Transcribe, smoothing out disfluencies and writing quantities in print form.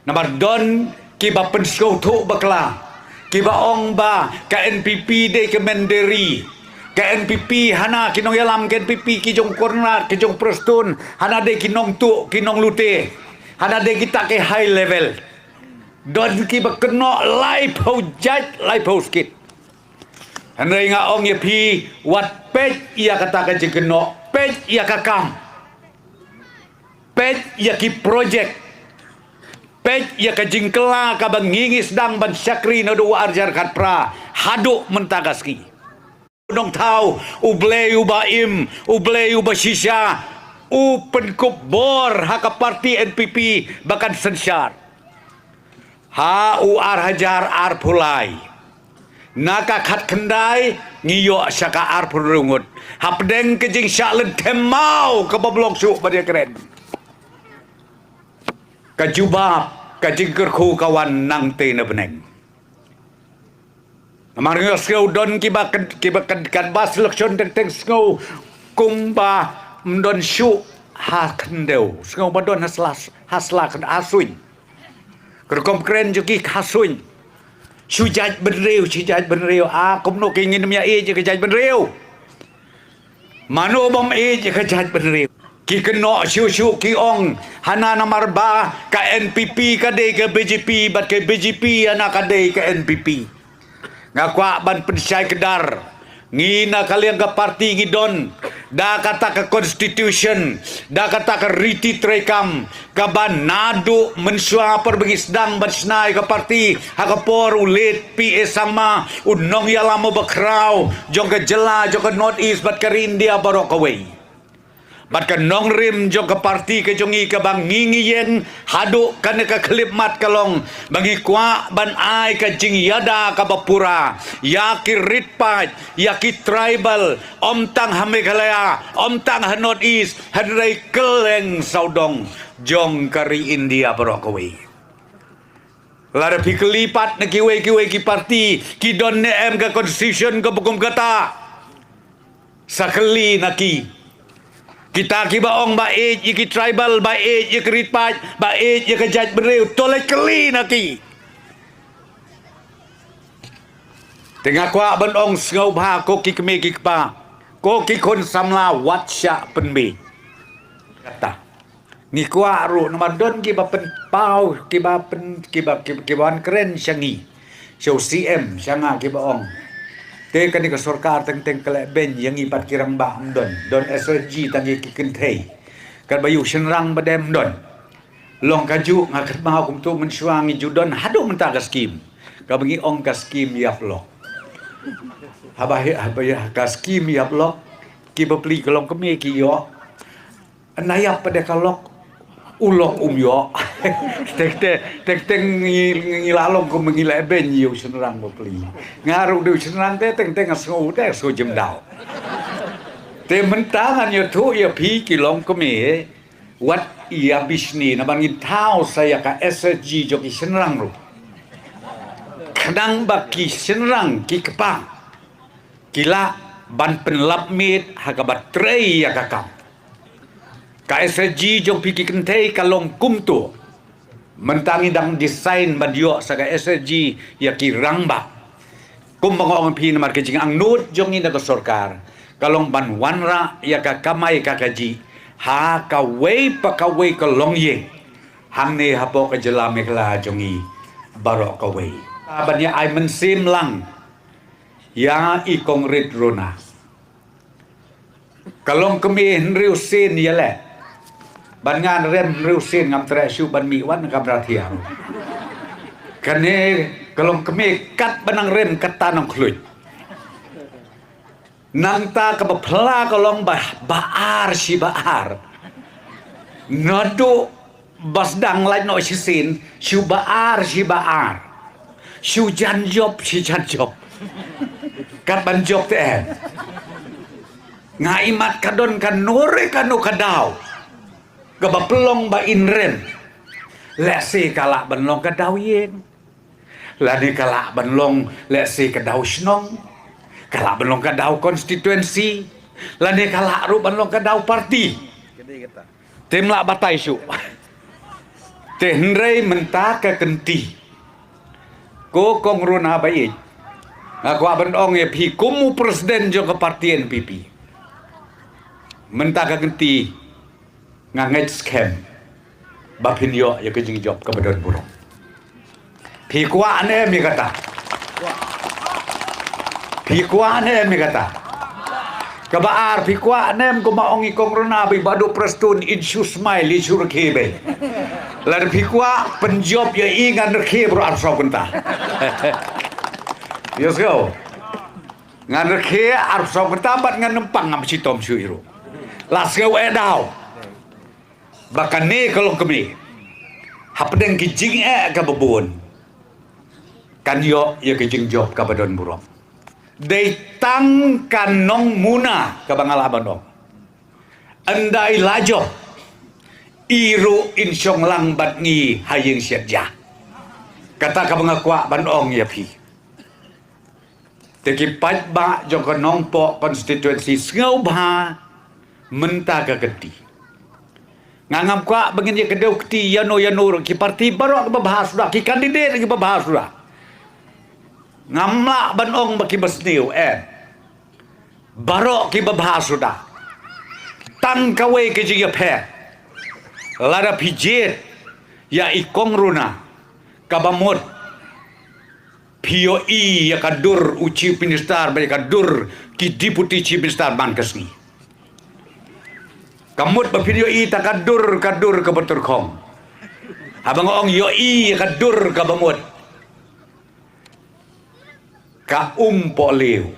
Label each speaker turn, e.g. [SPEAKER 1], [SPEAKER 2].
[SPEAKER 1] Namar don kiba penskau tu bakla. Kiba ong ba ka NPP de ke Menderi. Ka NPP hana kinong yalam ka NPP kijong kornat kijong prostun hana de kinong tu kinong lute. Hana de kita ke high level. Don kiba kena lai pau jaj lai pau skit. Handai nga ong ya pi wat pet ia kata ka jekeno pet ia kakam. Pet ia ki project. Pet ia ka jingkela ka bangingis dang ban syakri na dua arjar kat pra haduk mentagaski. Dong tau ublei ubaim ublei ubasisya u penkup bor haka parti NPP bahkan sensyar. Ha u ar hajar ar pulai. Naka khat kendai ngiyo syaka ar purungut. Hapdeng kejing syaklen temau ke bablok syuk pada keren. Kajubab kajing kerku kawan nang te na beneng. Amarnya skau don kiba kan bas leksion teng skau kumba mdon syuk ha kendeu. Skau badon hasla kan asuin. Kerkom keren juki hasuin. Sujaj benreu kum no kingin mya je kejaj benreu. Mano bom je kejaj benreu. Ki keno syu ki ong hana namar ba ka NPP ka de ke BJP bat ke BJP ana ka de ke NPP. Ngakwa ban pensai kedar ngina kalian ke parti ngidon da kata ke constitution da kata ke riti trekam ka ban nadu mensua perbegi sedang ban snai ke parti hakapor ulit PA sama unong ya lama bakrau jong ke jela jong ke north east bat ke India barok away. Bat ka nong rim jong ka parti ke jongi ka bang ngingiyen hadu kan ka klip mat kalong bagi kwa ban ai ka jing yada ka bapura ya ki ritpat ya ki tribal om tang Meghalaya om tang North East hadrai keleng saudong jong kari India barokawi lara pikelipat na kiwe ki parti ki don ne em ka constitution ka bukum kata sakali naki kita kiba ong ba iki tribal ba iki ritpat ba iki kejaj bereu tolek keli naki tengah kwa ban ong ngau ba ko ki keme ki pa ko ki kon samla watsya penbe kata ni kwa ru namadon kiba pen pau kiba kiban keren syangi show CM syanga kiba ong te kan ka sarkar teng kele ben yang ibat kirang ba don SRG tangi kikentei kan bayu senrang badem don long kaju ngakat mau kum tu mensuangi judon hadu mentaga skim ka bagi ong ka skim yap lo habah ka skim yap lo ki beli kelong keme ki yo anayap pada kalok ulok yo tek ngilalong ko mengila ben yo senrang beli ngaru de senrang te teng asngu te so jemdau te mentangan yo tu ya pi kilong ko me wat ia bisni na bangin tau saya ka SSG joki senrang ru kadang baki senrang ki kepang kila ban penlap mit hakabat trei ya kakam KSG jong piki kentei kalong kumtu mentangi dang desain badio sa KSG ya kirangba kum bangong pi namar kejing ang nut jong ina ka sarkar kalong ban wanra ya ka kamay kakaji ha ka wei pa ka wei kalong ye hang ne hapo ka jela mekla jongi baro ka wei abanya ay mensim lang ya ikong rit rona kalong kemi henriu sin yale ban ngan rem reusin ngam tresu ban mi wan ngam rathiang kane kalong keme kat banang rem katanong khluj nang ta ka bapla kalong baar si baar nadu basdang lai no sisin shu baar si baar shu jan job si jan job kat ban job te ngaimat kadon kan nore kanu kadau gaba pelong ba inren lesi kala benlong kadau yen lani kala benlong lesi kadau snong kala benlong kadau konstituensi lani kala ru benlong kadau parti tim la batai su Tehnrei mentaka kenti. Ko kong runa baik. Aku aban ong ya pi kumu presiden jo ke parti NPP. Mentaka kenti nganget scam. Bapin yo ya kejing job ke badan burung. Pi kuat ne mi kata. Pi kuat ne mi kata. Kabaar pi kuat nem ko maong ikong runa bi badu prestun insu smile insu rekebe. Lar pi kuat penjob ya ingan rekebe bro arso kenta. Yes go. Ngan rekebe arso kenta bat ngan nempang ngam si tom suiru. Las go edau. Bahkan ni kalau kami hapdeng kijing ka babun. Kan yo ya kijing job ka badon burung. Datang kanong muna ke bangalaban dong. Andai lajo iru insyong lang bat ngi hayeng syadja. Kata ka bangakwa bandong ya pi. Tekipat ba jong kanong po konstituensi ngau ba menta ka gedi. Ngangam kwa bangin ya kedau keti yano ki parti baru ka babahas sudah ki kandidat ki babahas sudah. Ngamla banong baki basniw barok ki babahas sudah tang kawe ke jiga pe lada pijet ya ikong runa kabamot POI ya kadur uci minister ba kadur ki deputy chief minister bankasni kamut ba POI ta kadur ke beturkong abang ong yoi ya kadur kabamot ka umpo lew